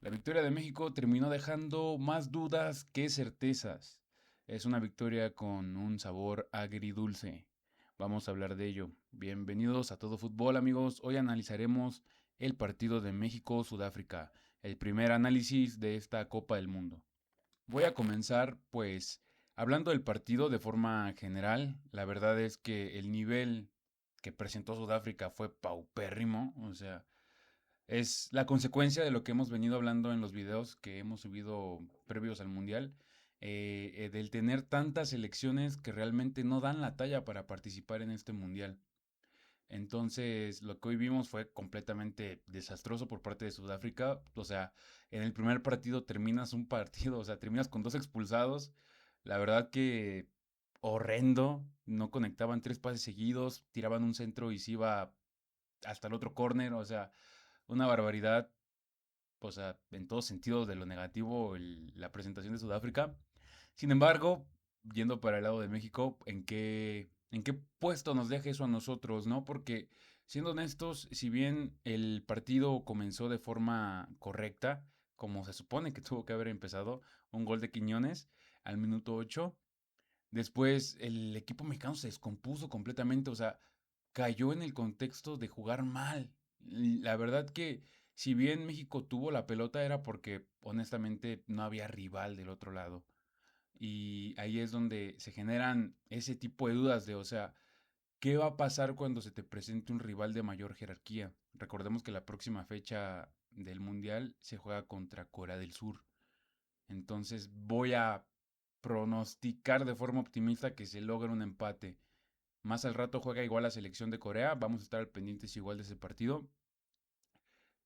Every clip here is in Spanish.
La victoria de México terminó dejando más dudas que certezas. Es una victoria con un sabor agridulce. Vamos a hablar de ello. Bienvenidos a Todo Fútbol, amigos. Hoy analizaremos el partido de México-Sudáfrica, el primer análisis de esta Copa del Mundo. Voy a comenzar, pues, hablando del partido de forma general. La verdad es que el nivel que presentó Sudáfrica fue paupérrimo, o sea, es la consecuencia de lo que hemos venido hablando en los videos que hemos subido previos al Mundial, del tener tantas selecciones que realmente no dan la talla para participar en este Mundial. Entonces, lo que hoy vimos fue completamente desastroso por parte de Sudáfrica. O sea, en el primer partido terminas un partido, o sea, terminas con dos expulsados. La verdad que horrendo. No conectaban tres pases seguidos, tiraban un centro y se iba hasta el otro córner. O sea, una barbaridad, o sea, en todo sentido de lo negativo, la presentación de Sudáfrica. Sin embargo, yendo para el lado de México, ¿en qué puesto nos deja eso a nosotros, no? Porque, siendo honestos, si bien el partido comenzó de forma correcta, como se supone que tuvo que haber empezado, un gol de Quiñones al minuto 8, después el equipo mexicano se descompuso completamente, o sea, cayó en el contexto de jugar mal. La verdad que si bien México tuvo la pelota era porque honestamente no había rival del otro lado. Y ahí es donde se generan ese tipo de dudas de, o sea, ¿qué va a pasar cuando se te presente un rival de mayor jerarquía? Recordemos que la próxima fecha del Mundial se juega contra Corea del Sur. Entonces voy a pronosticar de forma optimista que se logra un empate. Más al rato juega igual la selección de Corea. Vamos a estar al pendientes igual de ese partido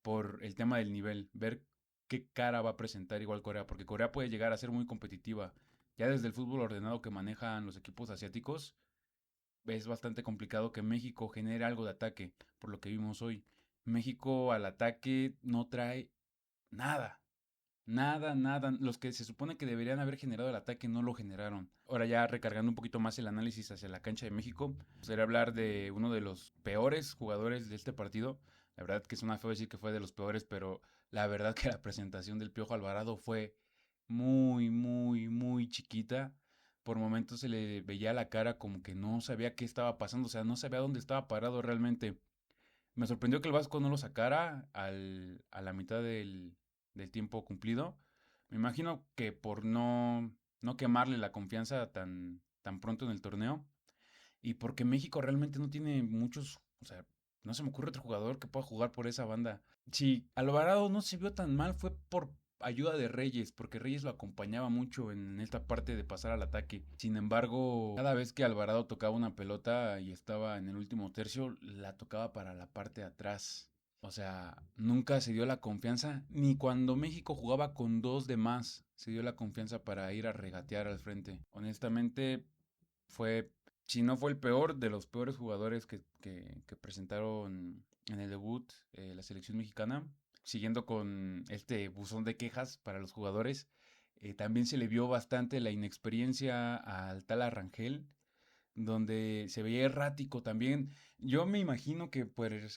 por el tema del nivel. Ver qué cara va a presentar igual Corea. Porque Corea puede llegar a ser muy competitiva. Ya desde el fútbol ordenado que manejan los equipos asiáticos, es bastante complicado que México genere algo de ataque. Por lo que vimos hoy. México al ataque no trae nada. Nada, nada. Los que se supone que deberían haber generado el ataque no lo generaron. Ahora ya recargando un poquito más el análisis hacia la cancha de México, sería hablar de uno de los peores jugadores de este partido. La verdad que suena feo decir que fue de los peores, pero la verdad que la presentación del Piojo Alvarado fue muy, muy, muy chiquita. Por momentos se le veía la cara como que no sabía qué estaba pasando, o sea, no sabía dónde estaba parado realmente. Me sorprendió que el Vasco no lo sacara a la mitad del tiempo cumplido. Me imagino que por no quemarle la confianza tan pronto en el torneo. Y porque México realmente no tiene muchos, o sea, no se me ocurre otro jugador que pueda jugar por esa banda. Si Alvarado no se vio tan mal fue por ayuda de Reyes, porque Reyes lo acompañaba mucho en esta parte de pasar al ataque. Sin embargo, cada vez que Alvarado tocaba una pelota y estaba en el último tercio, la tocaba para la parte de atrás. O sea, nunca se dio la confianza, ni cuando México jugaba con dos de más, se dio la confianza para ir a regatear al frente. Honestamente, fue, si no fue el peor, de los peores jugadores que presentaron en el debut la selección mexicana. Siguiendo con este buzón de quejas para los jugadores, también se le vio bastante la inexperiencia al tal Arrangel, donde se veía errático también. Yo me imagino que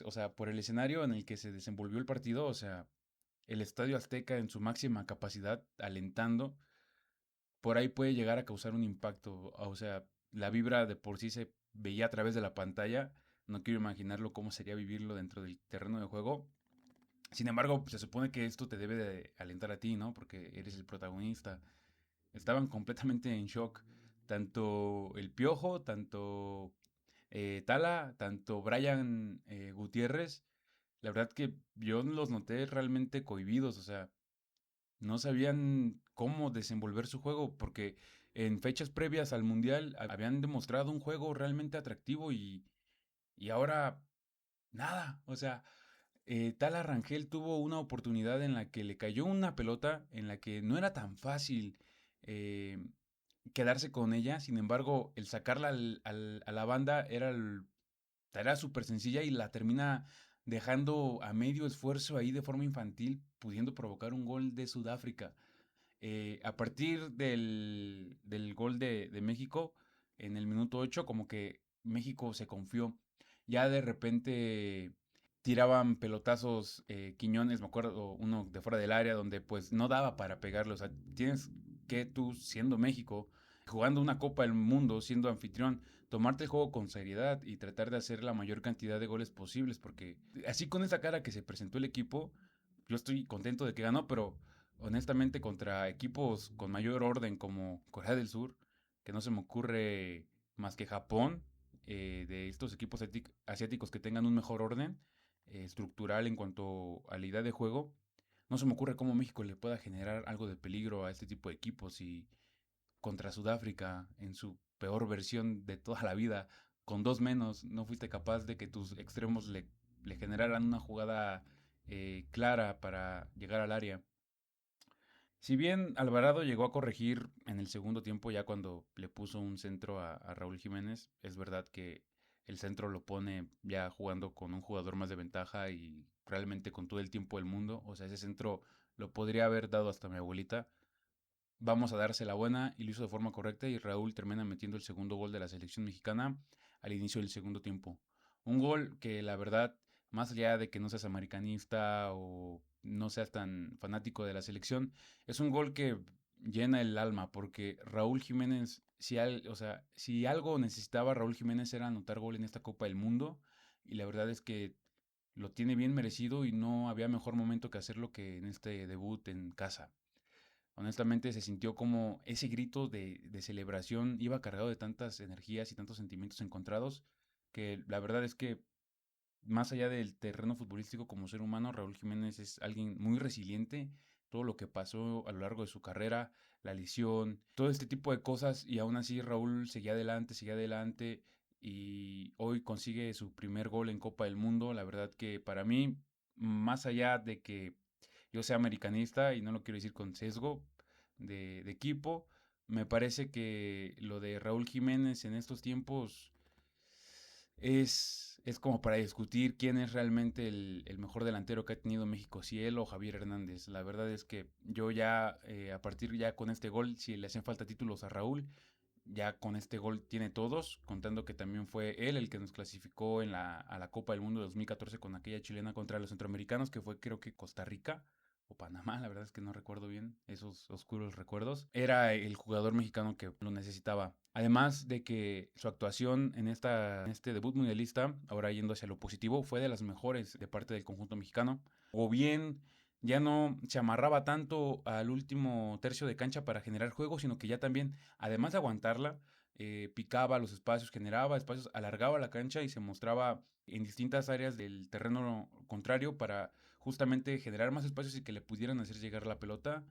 o sea, por el escenario en el que se desenvolvió el partido, o sea, el Estadio Azteca en su máxima capacidad, alentando, por ahí puede llegar a causar un impacto. O sea, la vibra de por sí se veía a través de la pantalla. No quiero imaginarlo cómo sería vivirlo dentro del terreno de juego. Sin embargo, pues, se supone que esto te debe de alentar a ti, ¿no? Porque eres el protagonista. Estaban completamente en shock. Tanto el Piojo, tanto Tala, tanto Brian Gutiérrez. La verdad que yo los noté realmente cohibidos. O sea, no sabían cómo desenvolver su juego, porque en fechas previas al Mundial habían demostrado un juego realmente atractivo y ahora nada. O sea, Tal Arrangel tuvo una oportunidad en la que le cayó una pelota en la que no era tan fácil eh, quedarse con ella. Sin embargo, el sacarla a la banda tarea súper sencilla y la termina dejando a medio esfuerzo ahí de forma infantil, pudiendo provocar un gol de Sudáfrica. A partir del gol de México, en el minuto 8 como que México se confió. Ya de repente tiraban pelotazos Quiñones, me acuerdo uno de fuera del área donde pues no daba para pegarle, o sea, tienes que tú siendo México, jugando una Copa del Mundo, siendo anfitrión, tomarte el juego con seriedad y tratar de hacer la mayor cantidad de goles posibles, porque así con esa cara que se presentó el equipo, yo estoy contento de que ganó, pero honestamente contra equipos con mayor orden como Corea del Sur, que no se me ocurre más que Japón, de estos equipos asiáticos que tengan un mejor orden estructural en cuanto a la idea de juego, no se me ocurre cómo México le pueda generar algo de peligro a este tipo de equipos y contra Sudáfrica en su peor versión de toda la vida, con dos menos, no fuiste capaz de que tus extremos le generaran una jugada clara para llegar al área. Si bien Alvarado llegó a corregir en el segundo tiempo, ya cuando le puso un centro a Raúl Jiménez, es verdad que el centro lo pone ya jugando con un jugador más de ventaja y realmente con todo el tiempo del mundo. O sea, ese centro lo podría haber dado hasta mi abuelita. Vamos a darse la buena y lo hizo de forma correcta y Raúl termina metiendo el segundo gol de la selección mexicana al inicio del segundo tiempo. Un gol que la verdad, más allá de que no seas americanista o no seas tan fanático de la selección, es un gol que llena el alma porque Raúl Jiménez, o sea, si algo necesitaba Raúl Jiménez era anotar gol en esta Copa del Mundo y la verdad es que lo tiene bien merecido y no había mejor momento que hacerlo que en este debut en casa. Honestamente se sintió como ese grito de celebración iba cargado de tantas energías y tantos sentimientos encontrados que la verdad es que más allá del terreno futbolístico como ser humano, Raúl Jiménez es alguien muy resiliente. Todo lo que pasó a lo largo de su carrera, la lesión, todo este tipo de cosas y aún así Raúl seguía adelante y hoy consigue su primer gol en Copa del Mundo. La verdad que para mí, más allá de que yo sea americanista y no lo quiero decir con sesgo de equipo, me parece que lo de Raúl Jiménez en estos tiempos es como para discutir quién es realmente el mejor delantero que ha tenido México, si él o Javier Hernández. La verdad es que yo ya, a partir ya con este gol, si le hacen falta títulos a Raúl, ya con este gol tiene todos, contando que también fue él el que nos clasificó a la Copa del Mundo de 2014 con aquella chilena contra los centroamericanos, que fue creo que Costa Rica o Panamá, la verdad es que no recuerdo bien esos oscuros recuerdos. Era el jugador mexicano que lo necesitaba. Además de que su actuación en este debut mundialista, ahora yendo hacia lo positivo, fue de las mejores de parte del conjunto mexicano. O bien ya no se amarraba tanto al último tercio de cancha para generar juego, sino que ya también, además de aguantarla, picaba los espacios, generaba espacios, alargaba la cancha y se mostraba en distintas áreas del terreno contrario para justamente generar más espacios y que le pudieran hacer llegar la pelota.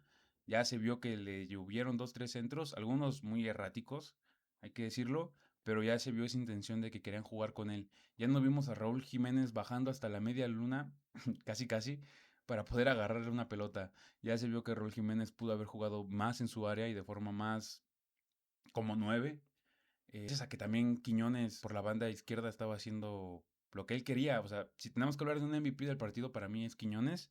Ya se vio que le llovieron dos, tres centros, algunos muy erráticos, hay que decirlo, pero ya se vio esa intención de que querían jugar con él. Ya no vimos a Raúl Jiménez bajando hasta la media luna, casi casi, para poder agarrarle una pelota. Ya se vio que Raúl Jiménez pudo haber jugado más en su área y de forma más como nueve. Es a que también Quiñones por la banda izquierda estaba haciendo lo que él quería. O sea, si tenemos que hablar de un MVP del partido, para mí es Quiñones.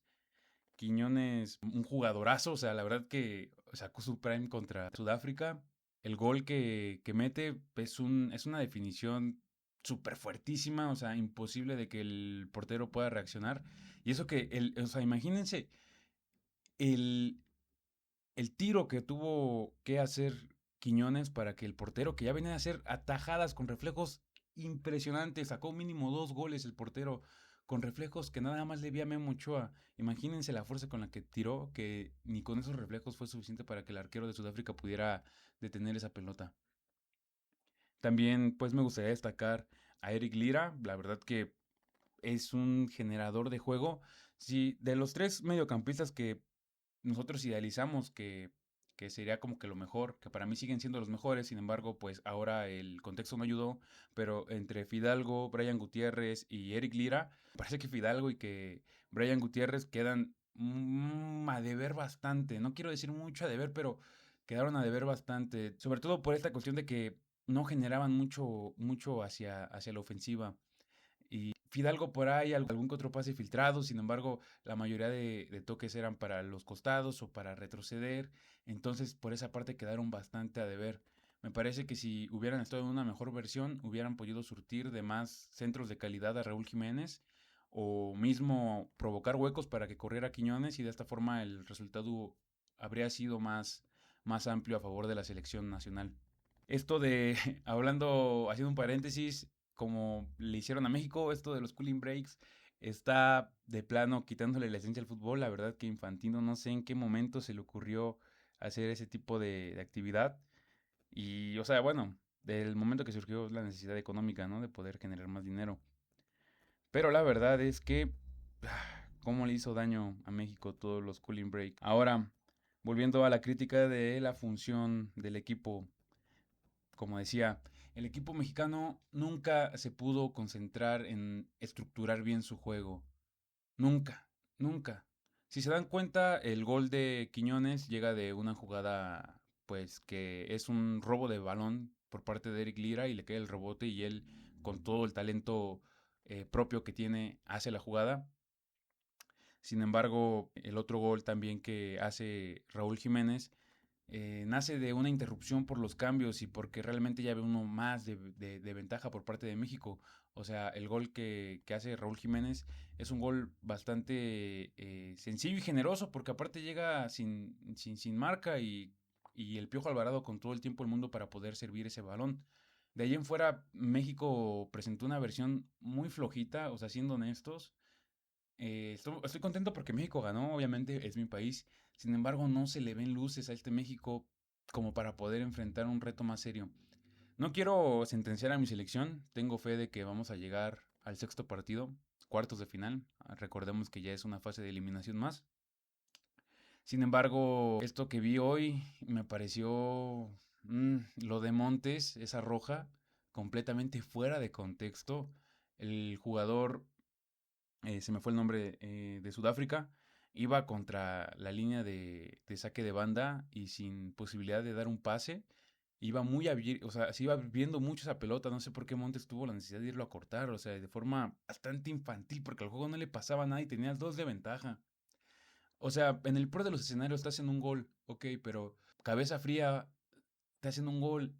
Quiñones, un jugadorazo, o sea, la verdad que sacó su prime contra Sudáfrica. El gol que mete es una definición súper fuertísima, o sea, imposible de que el portero pueda reaccionar. Y eso que, o sea, imagínense el, el tiro que tuvo que hacer Quiñones para que el portero, que ya venía a hacer atajadas con reflejos impresionantes, sacó mínimo dos goles el portero con reflejos que nada más le vi a Memo Ochoa. Imagínense la fuerza con la que tiró, que ni con esos reflejos fue suficiente para que el arquero de Sudáfrica pudiera detener esa pelota. También, pues me gustaría destacar a Eric Lira, la verdad que es un generador de juego. Si de los tres mediocampistas que nosotros idealizamos que sería como que lo mejor, que para mí siguen siendo los mejores, sin embargo, pues ahora el contexto no ayudó, pero entre Fidalgo, Brian Gutiérrez y Eric Lira, parece que Fidalgo y que Brian Gutiérrez quedan a deber bastante, no quiero decir mucho a deber, pero quedaron a deber bastante, sobre todo por esta cuestión de que no generaban mucho hacia la ofensiva. Y Fidalgo por ahí, algún que otro pase filtrado, sin embargo, la mayoría de toques eran para los costados o para retroceder, entonces por esa parte quedaron bastante a deber. Me parece que si hubieran estado en una mejor versión, hubieran podido surtir de más centros de calidad a Raúl Jiménez, o mismo provocar huecos para que corriera Quiñones y de esta forma el resultado habría sido más amplio a favor de la selección nacional. Esto de, haciendo un paréntesis, como le hicieron a México, esto de los cooling breaks está de plano quitándole la esencia al fútbol. La verdad que Infantino no sé en qué momento se le ocurrió hacer ese tipo de actividad. Y, o sea, bueno, del momento que surgió la necesidad económica, ¿no? De poder generar más dinero. Pero la verdad es que, ¿cómo le hizo daño a México todos los cooling break? Ahora, volviendo a la crítica de la función del equipo, como decía, el equipo mexicano nunca se pudo concentrar en estructurar bien su juego. Nunca, nunca. Si se dan cuenta, el gol de Quiñones llega de una jugada, pues que es un robo de balón por parte de Eric Lira y le cae el rebote y él, con todo el talento propio que tiene, hace la jugada. Sin embargo, el otro gol también que hace Raúl Jiménez nace de una interrupción por los cambios y porque realmente ya ve uno más de ventaja por parte de México. O sea, el gol que hace Raúl Jiménez es un gol bastante sencillo y generoso porque aparte llega sin marca y el Piojo Alvarado con todo el tiempo del mundo para poder servir ese balón. De ahí en fuera, México presentó una versión muy flojita, o sea, siendo honestos, estoy contento porque México ganó, obviamente es mi país. Sin embargo, no se le ven luces a este México como para poder enfrentar un reto más serio. No quiero sentenciar a mi selección, tengo fe de que vamos a llegar al sexto partido, cuartos de final. Recordemos que ya es una fase de eliminación más. Sin embargo, esto que vi hoy me pareció lo de Montes, esa roja, completamente fuera de contexto. El jugador se me fue el nombre, de Sudáfrica, iba contra la línea de saque de banda y sin posibilidad de dar un pase, iba muy abierto, o sea, se iba viendo mucho esa pelota, no sé por qué Montes tuvo la necesidad de irlo a cortar, o sea, de forma bastante infantil, porque al juego no le pasaba nada y tenías dos de ventaja. O sea, en el peor de los escenarios te hacen un gol, ok, pero cabeza fría, te hacen un gol,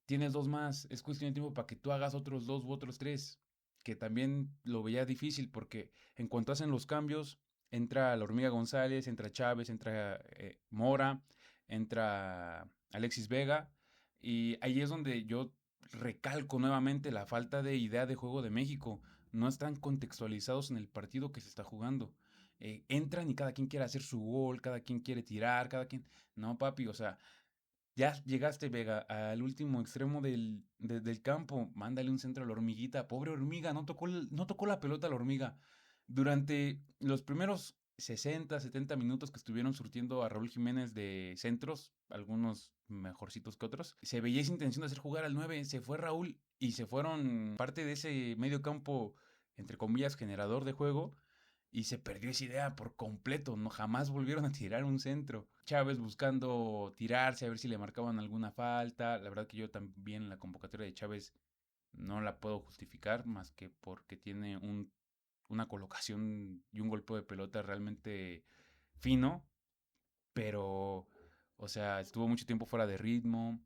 tienes dos más, es cuestión de tiempo para que tú hagas otros dos u otros tres, que también lo veía difícil porque en cuanto hacen los cambios, entra la Hormiga González, entra Chávez, entra Mora, entra Alexis Vega, y ahí es donde yo recalco nuevamente la falta de idea de juego de México. No están contextualizados en el partido que se está jugando. Entran y cada quien quiere hacer su gol, cada quien quiere tirar, cada quien... No, papi, o sea, ya llegaste, Vega, al último extremo del campo. Mándale un centro a la hormiguita. Pobre hormiga, no tocó la pelota a la hormiga. Durante los primeros 60, 70 minutos que estuvieron surtiendo a Raúl Jiménez de centros, algunos mejorcitos que otros, se veía esa intención de hacer jugar al 9. Se fue Raúl y se fueron parte de ese medio campo, entre comillas, generador de juego y se perdió esa idea por completo, no jamás volvieron a tirar un centro. Chávez buscando tirarse a ver si le marcaban alguna falta. La verdad que yo también la convocatoria de Chávez no la puedo justificar más que porque tiene una colocación y un golpe de pelota realmente fino, pero o sea, estuvo mucho tiempo fuera de ritmo.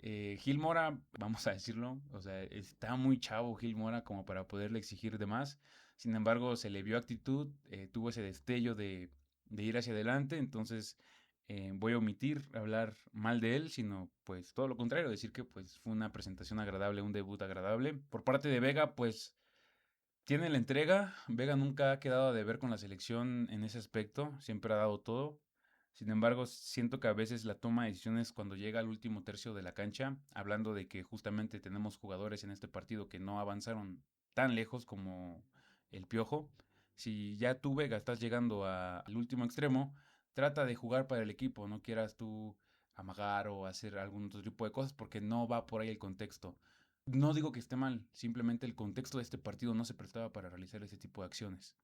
Gil Mora, vamos a decirlo, o sea, está muy chavo Gil Mora como para poderle exigir de más. Sin embargo, se le vio actitud, tuvo ese destello de ir hacia adelante, entonces voy a omitir hablar mal de él, sino pues todo lo contrario, decir que pues fue una presentación agradable, un debut agradable. Por parte de Vega, pues tiene la entrega, Vega nunca ha quedado a deber con la selección en ese aspecto, siempre ha dado todo. Sin embargo, siento que a veces la toma de decisiones cuando llega al último tercio de la cancha, hablando de que justamente tenemos jugadores en este partido que no avanzaron tan lejos como el Piojo, si ya tú, Vega, estás llegando al último extremo, trata de jugar para el equipo, no quieras tú amagar o hacer algún otro tipo de cosas porque no va por ahí el contexto. No digo que esté mal, simplemente el contexto de este partido no se prestaba para realizar ese tipo de acciones.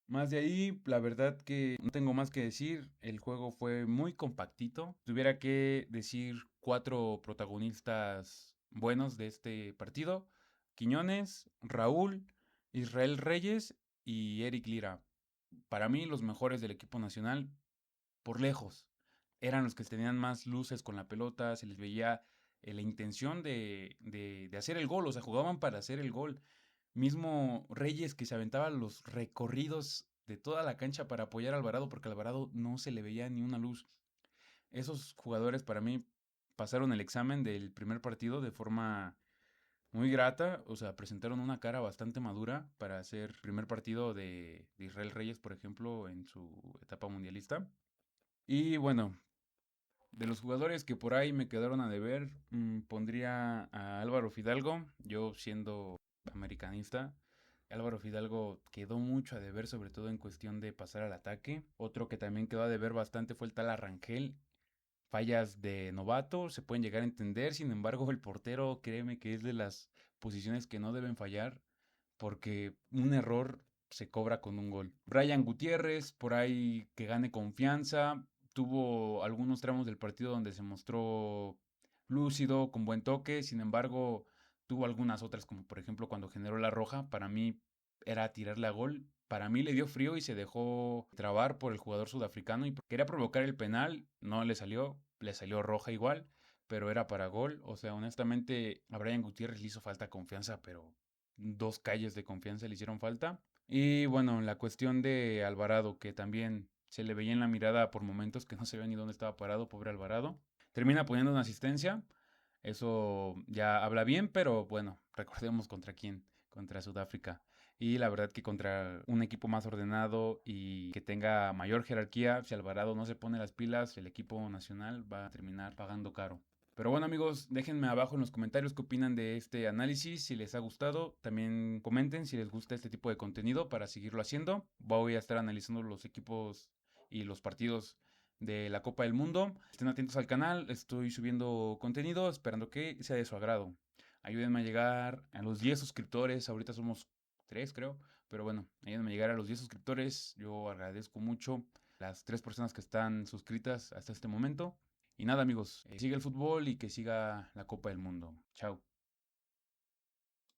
Más de ahí, la verdad que no tengo más que decir. El juego fue muy compactito. Si tuviera que decir cuatro protagonistas buenos de este partido: Quiñones, Raúl, Israel Reyes y Eric Lira. Para mí, los mejores del equipo nacional, por lejos. Eran los que tenían más luces con la pelota, se les veía la intención de hacer el gol, o sea, jugaban para hacer el gol. Mismo Reyes que se aventaba los recorridos de toda la cancha para apoyar a Alvarado porque a Alvarado no se le veía ni una luz. Esos jugadores para mí pasaron el examen del primer partido de forma muy grata, o sea, presentaron una cara bastante madura para hacer primer partido de Israel Reyes, por ejemplo, en su etapa mundialista. Y bueno, de los jugadores que por ahí me quedaron a deber, pondría a Álvaro Fidalgo, yo siendo americanista. Álvaro Fidalgo quedó mucho a deber, sobre todo en cuestión de pasar al ataque. Otro que también quedó a deber bastante fue el tal Arrangel. Fallas de novato se pueden llegar a entender, sin embargo, el portero, créeme que es de las posiciones que no deben fallar, porque un error se cobra con un gol. Brian Gutiérrez, por ahí que gane confianza, tuvo algunos tramos del partido donde se mostró lúcido, con buen toque, sin embargo, tuvo algunas otras, como por ejemplo cuando generó la roja, para mí era tirarle a gol. Para mí le dio frío y se dejó trabar por el jugador sudafricano y quería provocar el penal, no le salió roja igual, pero era para gol. O sea, honestamente a Brian Gutiérrez le hizo falta confianza, pero dos calles de confianza le hicieron falta. Y bueno, la cuestión de Alvarado, que también se le veía en la mirada por momentos que no se veía ni dónde estaba parado, pobre Alvarado. Termina poniendo una asistencia, eso ya habla bien, pero bueno, recordemos contra quién, contra Sudáfrica. Y la verdad que contra un equipo más ordenado y que tenga mayor jerarquía, si Alvarado no se pone las pilas, el equipo nacional va a terminar pagando caro. Pero bueno amigos, déjenme abajo en los comentarios qué opinan de este análisis, si les ha gustado, también comenten si les gusta este tipo de contenido para seguirlo haciendo. Voy a estar analizando los equipos y los partidos de la Copa del Mundo. Estén atentos al canal, estoy subiendo contenido, esperando que sea de su agrado. Ayúdenme a llegar a los 10 suscriptores, ahorita somos 3 creo, pero bueno, ayúdenme a llegar a los 10 suscriptores, yo agradezco mucho las 3 personas que están suscritas hasta este momento. Y nada amigos, siga el fútbol y que siga la Copa del Mundo. Chao.